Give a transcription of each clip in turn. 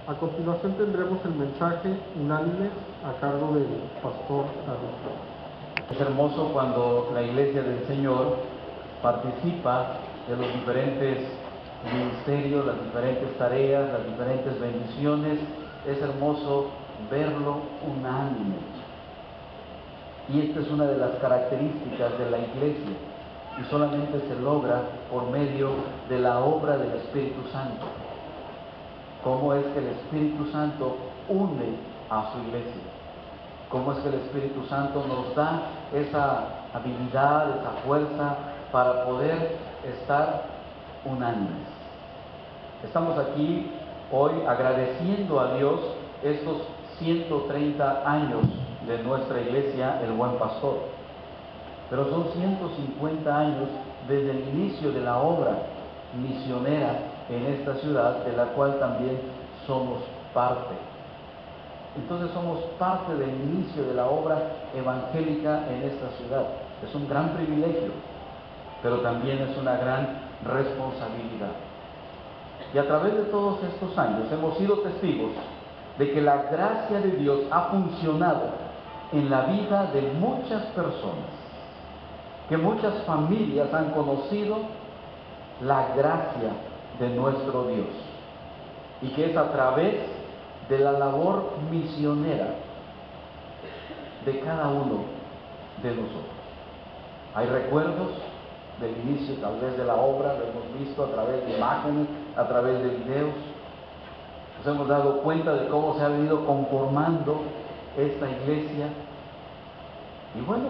A continuación tendremos el mensaje Unánimes a cargo del pastor David. Es hermoso cuando la Iglesia del Señor participa de los diferentes ministerios, las diferentes tareas, las diferentes bendiciones. Es hermoso verlo unánime. Y esta es una de las características de la Iglesia, y solamente se logra por medio de la obra del Espíritu Santo. ¿Cómo es que el Espíritu Santo une a su Iglesia? ¿Cómo es que el Espíritu Santo nos da esa habilidad, esa fuerza para poder estar unánimes? Estamos aquí hoy agradeciendo a Dios estos 130 años de nuestra Iglesia, el Buen Pastor. Pero son 150 años desde el inicio de la obra misionera en esta ciudad, de la cual también somos parte. Entonces somos parte del inicio de la obra evangélica en esta ciudad. Es un gran privilegio, pero también es una gran responsabilidad. Y a través de todos estos años hemos sido testigos de que la gracia de Dios ha funcionado en la vida de muchas personas, que muchas familias han conocido la gracia de nuestro Dios, y que es a través de la labor misionera de cada uno de nosotros. Hay recuerdos del inicio tal vez de la obra, lo hemos visto a través de imágenes, a través de videos. Nos hemos dado cuenta de cómo se ha venido conformando esta iglesia. Y bueno,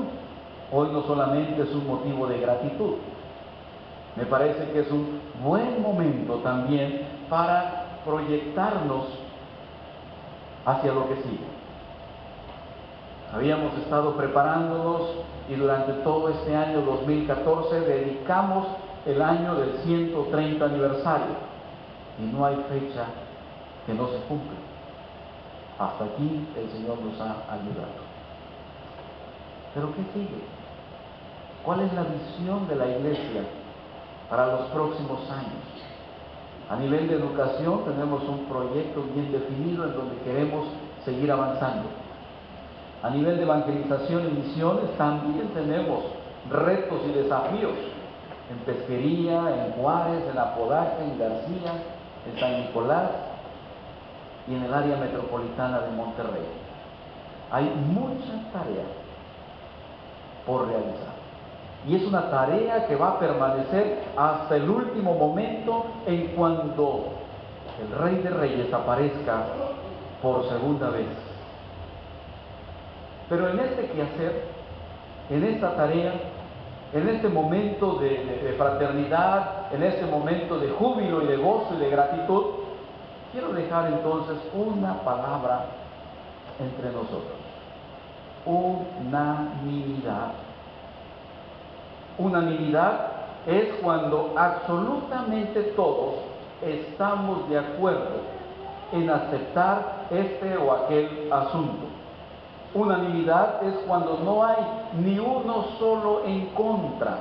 hoy no solamente es un motivo de gratitud, me parece que es un buen momento también para proyectarnos hacia lo que sigue. Habíamos estado preparándonos y durante todo este año 2014 dedicamos el año del 130 aniversario y no hay fecha que no se cumpla. Hasta aquí el Señor nos ha ayudado. ¿Pero qué sigue? ¿Cuál es la visión de la iglesia para los próximos años? A nivel de educación tenemos un proyecto bien definido en donde queremos seguir avanzando. A nivel de evangelización y misiones también tenemos retos y desafíos en Pesquería, en Juárez, en Apodaca, en García, en San Nicolás y en el área metropolitana de Monterrey. Hay muchas tareas por realizar. Y es una tarea que va a permanecer hasta el último momento, en cuando el Rey de Reyes aparezca por segunda vez. Pero en este quehacer, en esta tarea, en este momento de fraternidad, en este momento de júbilo y de gozo y de gratitud, quiero dejar entonces una palabra entre nosotros: unanimidad. Unanimidad es cuando absolutamente todos estamos de acuerdo en aceptar este o aquel asunto. Unanimidad es cuando no hay ni uno solo en contra.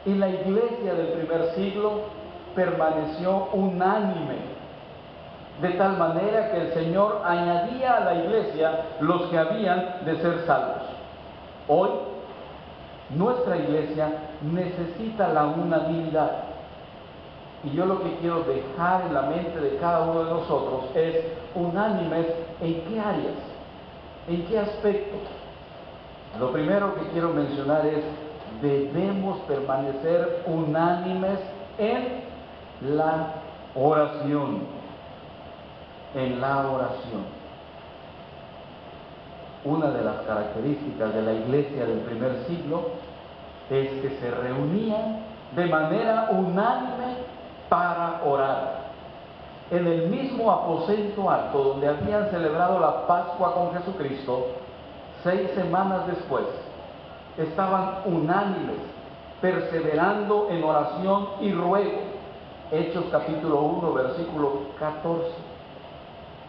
Y la iglesia del primer siglo permaneció unánime, de tal manera que el Señor añadía a la iglesia los que habían de ser salvos. Hoy nuestra iglesia necesita la unanimidad. Y yo lo que quiero dejar en la mente de cada uno de nosotros es unánimes en qué áreas, en qué aspectos. Lo primero que quiero mencionar es: debemos permanecer unánimes en la oración. En la oración. Una de las características de la iglesia del primer siglo es que se reunían de manera unánime para orar. En el mismo aposento alto donde habían celebrado la Pascua con Jesucristo, 6 semanas después, estaban unánimes, perseverando en oración y ruego. Hechos capítulo 1, versículo 14.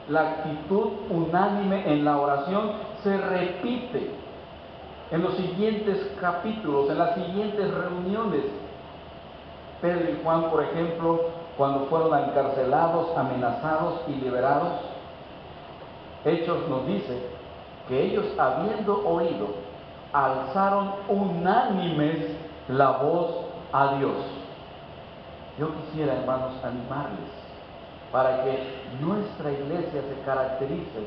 La actitud unánime en la oración se repite en los siguientes capítulos, en las siguientes reuniones. Pedro y Juan, por ejemplo, cuando fueron encarcelados, amenazados y liberados. Hechos nos dice que ellos, habiendo oído, alzaron unánimes la voz a Dios. Yo quisiera, hermanos, animarles para que nuestra iglesia se caracterice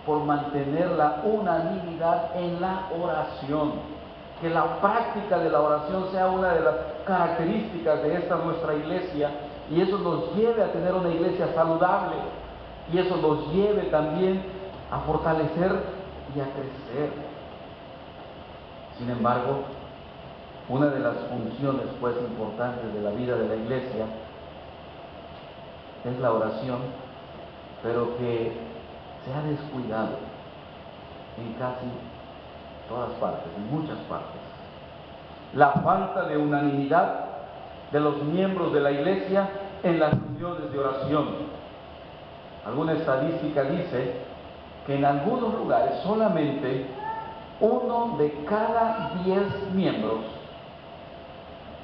por mantener la unanimidad en la oración, que la práctica de la oración sea una de las características de esta nuestra iglesia, y eso nos lleve a tener una iglesia saludable, y eso nos lleve también a fortalecer y a crecer. Sin embargo, una de las funciones pues importantes de la vida de la iglesia es la oración, pero que se ha descuidado en casi todas partes, en muchas partes. La falta de unanimidad de los miembros de la iglesia en las reuniones de oración. Alguna estadística dice que en algunos lugares solamente 1 de cada 10 miembros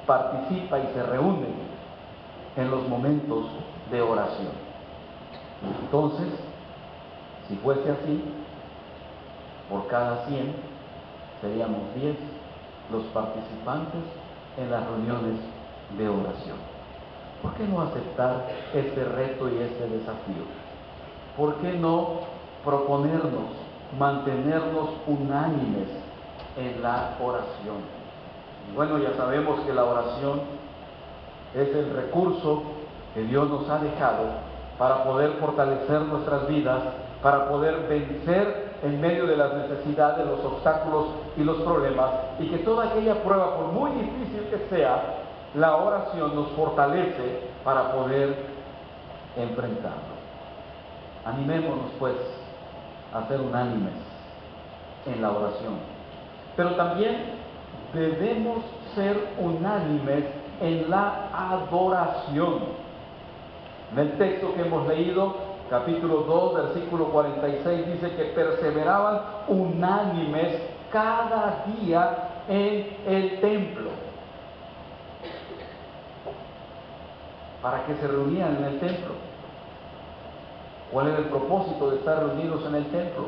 participa y se reúne en los momentos de oración. Entonces, si fuese así, por cada 100 seríamos 10 los participantes en las reuniones de oración. ¿Por qué no aceptar este reto y este desafío? ¿Por qué no proponernos mantenernos unánimes en la oración? Y bueno, ya sabemos que la oración es el recurso que Dios nos ha dejado para poder fortalecer nuestras vidas, para poder vencer en medio de las necesidades, los obstáculos y los problemas, y que toda aquella prueba, por muy difícil que sea, la oración nos fortalece para poder enfrentarlo. Animémonos pues a ser unánimes en la oración, pero también debemos ser unánimes en la adoración. En el texto que hemos leído, capítulo 2, versículo 46, dice que perseveraban unánimes cada día en el templo. ¿Para qué se reunían en el templo? ¿Cuál era el propósito de estar reunidos en el templo?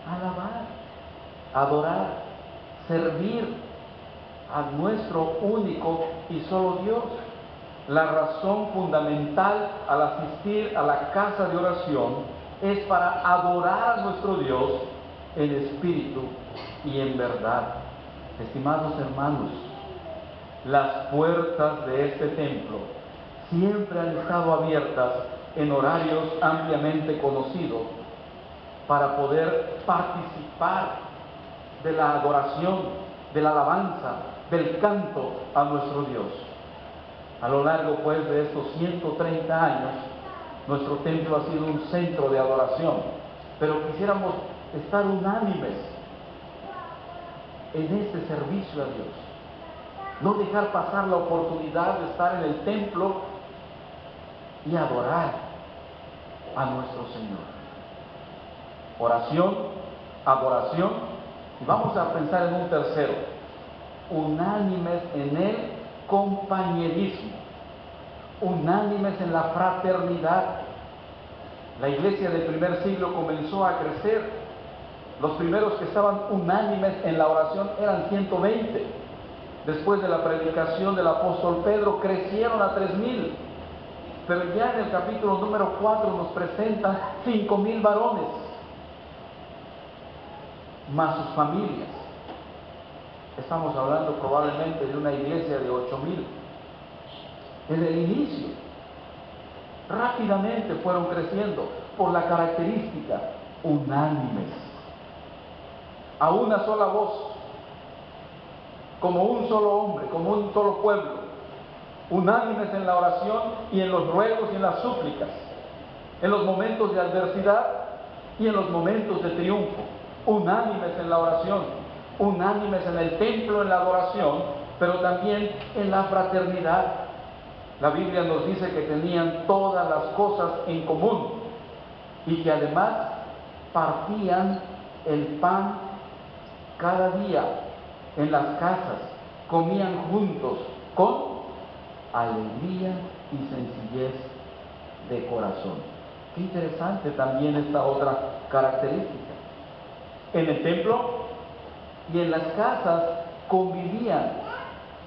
Alabar, adorar, servir a nuestro único y solo Dios. La razón fundamental al asistir a la casa de oración es para adorar a nuestro Dios en espíritu y en verdad. Estimados hermanos, las puertas de este templo siempre han estado abiertas en horarios ampliamente conocidos para poder participar de la adoración, de la alabanza, del canto a nuestro Dios. A lo largo pues de estos 130 años, nuestro templo ha sido un centro de adoración, pero quisiéramos estar unánimes en este servicio a Dios. No dejar pasar la oportunidad de estar en el templo y adorar a nuestro Señor. Oración, adoración, y vamos a pensar en un tercero: unánimes en el compañerismo, unánimes en la fraternidad. La iglesia del primer siglo comenzó a crecer. Los primeros que estaban unánimes en la oración eran 120. Después de la predicación del apóstol Pedro, crecieron a 3,000. Pero ya en el capítulo número 4 nos presentan 5,000 varones, más sus familias. Estamos hablando probablemente de una iglesia de 8,000. Desde el inicio, rápidamente fueron creciendo por la característica unánimes, a una sola voz, como un solo hombre, como un solo pueblo, unánimes en la oración y en los ruegos y en las súplicas, en los momentos de adversidad y en los momentos de triunfo, unánimes en la oración, unánimes en el templo, en la adoración, pero también en la fraternidad. La Biblia nos dice que tenían todas las cosas en común y que además partían el pan cada día en las casas, comían juntos con alegría y sencillez de corazón. Qué interesante también esta otra característica. En el templo y en las casas convivían,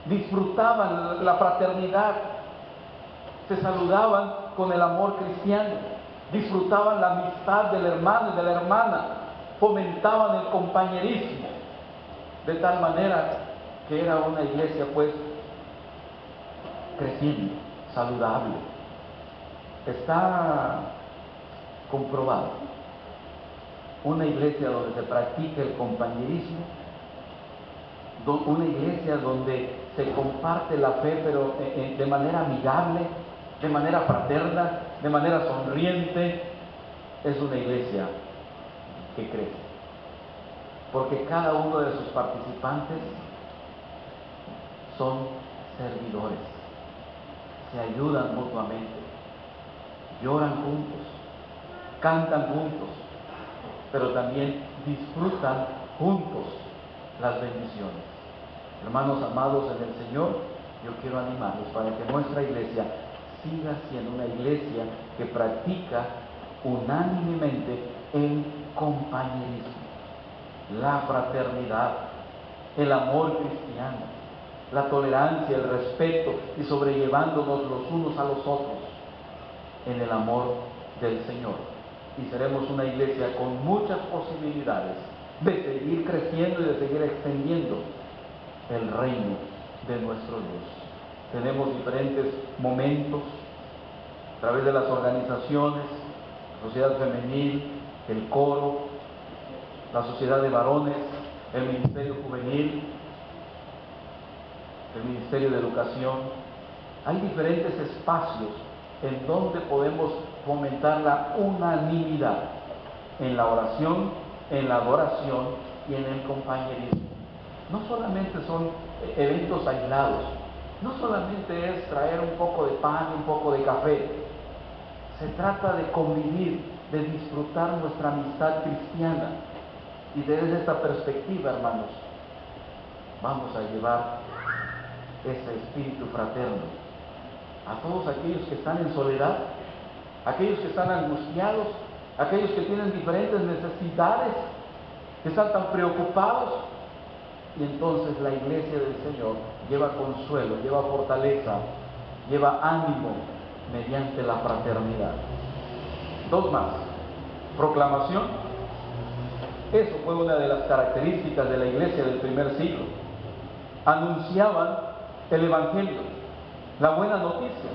disfrutaban la fraternidad, se saludaban con el amor cristiano, disfrutaban la amistad del hermano y de la hermana, fomentaban el compañerismo, de tal manera que era una iglesia pues creciente, saludable. Está comprobado, una iglesia donde se practica el compañerismo, una iglesia donde se comparte la fe, pero de manera amigable, de manera fraterna, de manera sonriente, es una iglesia que crece. Porque cada uno de sus participantes son servidores, se ayudan mutuamente, lloran juntos, cantan juntos, pero también disfrutan juntos las bendiciones. Hermanos amados en el Señor, yo quiero animarlos para que nuestra iglesia siga siendo una iglesia que practica unánimemente el compañerismo, la fraternidad, el amor cristiano, la tolerancia, el respeto y sobrellevándonos los unos a los otros en el amor del Señor. Y seremos una iglesia con muchas posibilidades de seguir creciendo y de seguir extendiendo el reino de nuestro Dios. Tenemos diferentes momentos a través de las organizaciones, la sociedad femenil, el coro, la sociedad de varones, el ministerio juvenil, el ministerio de educación. Hay diferentes espacios en donde podemos fomentar la unanimidad en la oración, en la adoración y en el compañerismo. No solamente son eventos aislados, no solamente es traer un poco de pan y un poco de café. Se trata de convivir, de disfrutar nuestra amistad cristiana. Y desde esta perspectiva, hermanos, vamos a llevar ese espíritu fraterno a todos aquellos que están en soledad, aquellos que están angustiados, aquellos que tienen diferentes necesidades, que están tan preocupados. Y entonces la iglesia del Señor lleva consuelo, lleva fortaleza, lleva ánimo mediante la fraternidad. Dos más. Proclamación. Eso fue una de las características de la iglesia del primer siglo. Anunciaban el Evangelio, la buena noticia.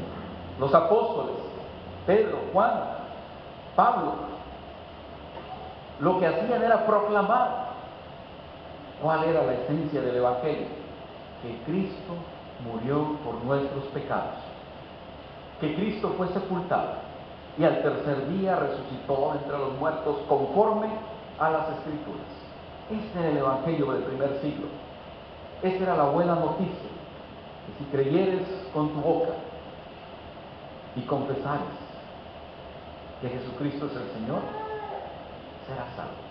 Los apóstoles, Pedro, Juan, Pablo, lo que hacían era proclamar. ¿Cuál era la esencia del Evangelio? Que Cristo murió por nuestros pecados, que Cristo fue sepultado y al tercer día resucitó entre los muertos conforme a las Escrituras. Este era el Evangelio del primer siglo. Esta era la buena noticia, que si creyeres con tu boca y confesares que Jesucristo es el Señor, serás salvo.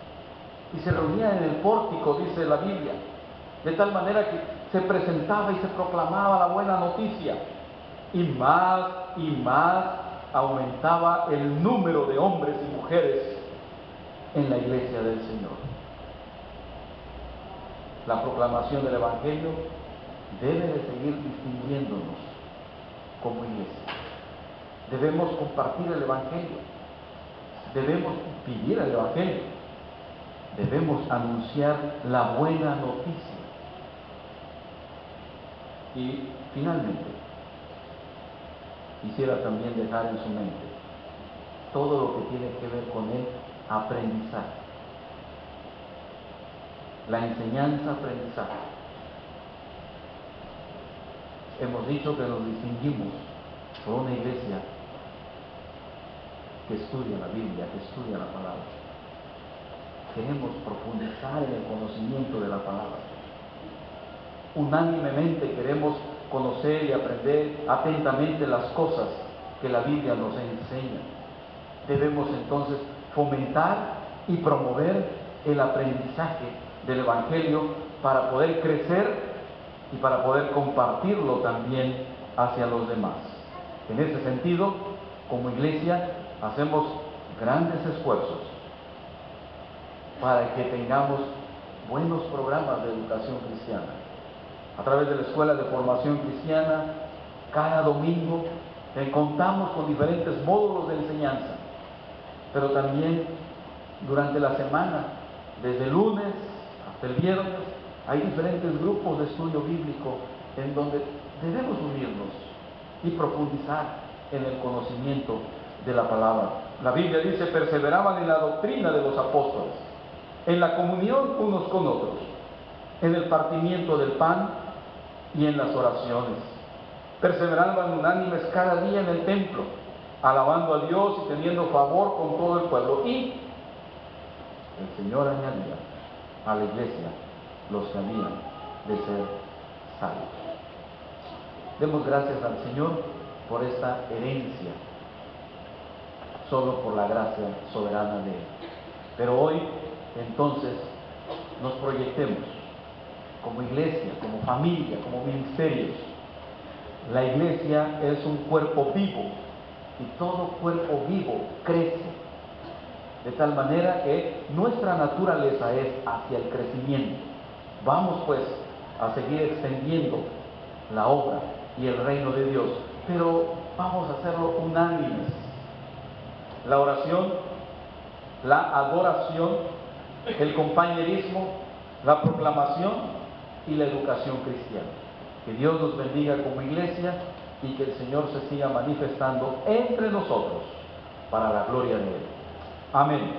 Y se reunían en el pórtico, dice la Biblia, de tal manera que se presentaba y se proclamaba la buena noticia, y más aumentaba el número de hombres y mujeres en la iglesia del Señor. La proclamación del Evangelio debe de seguir distinguiéndonos como iglesia. Debemos compartir el Evangelio, debemos vivir el Evangelio, debemos anunciar la buena noticia. Y finalmente, quisiera también dejar en su mente todo lo que tiene que ver con el aprendizaje, la enseñanza-aprendizaje. Hemos dicho que nos distinguimos por una iglesia que estudia la Biblia, que estudia la palabra. Queremos profundizar en el conocimiento de la palabra. Unánimemente queremos conocer y aprender atentamente las cosas que la Biblia nos enseña. Debemos entonces fomentar y promover el aprendizaje del Evangelio para poder crecer y para poder compartirlo también hacia los demás. En ese sentido, como iglesia, hacemos grandes esfuerzos para que tengamos buenos programas de educación cristiana. A través de la Escuela de Formación Cristiana, cada domingo contamos con diferentes módulos de enseñanza, pero también durante la semana, desde el lunes hasta el viernes, hay diferentes grupos de estudio bíblico en donde debemos unirnos y profundizar en el conocimiento de la palabra. La Biblia dice: perseveraban en la doctrina de los apóstoles, en la comunión unos con otros, en el partimiento del pan y en las oraciones. Perseveraban unánimes cada día en el templo, alabando a Dios y teniendo favor con todo el pueblo. Y el Señor añadía a la iglesia los que habían de ser salvos. Demos gracias al Señor por esta herencia, solo por la gracia soberana de Él. Pero hoy, entonces, nos proyectemos como iglesia, como familia, como ministerios. La iglesia es un cuerpo vivo y todo cuerpo vivo crece, de tal manera que nuestra naturaleza es hacia el crecimiento. Vamos pues a seguir extendiendo la obra y el reino de Dios, pero vamos a hacerlo unánimes. La oración, la adoración, el compañerismo, la proclamación y la educación cristiana. Que Dios nos bendiga como iglesia y que el Señor se siga manifestando entre nosotros para la gloria de Él. Amén.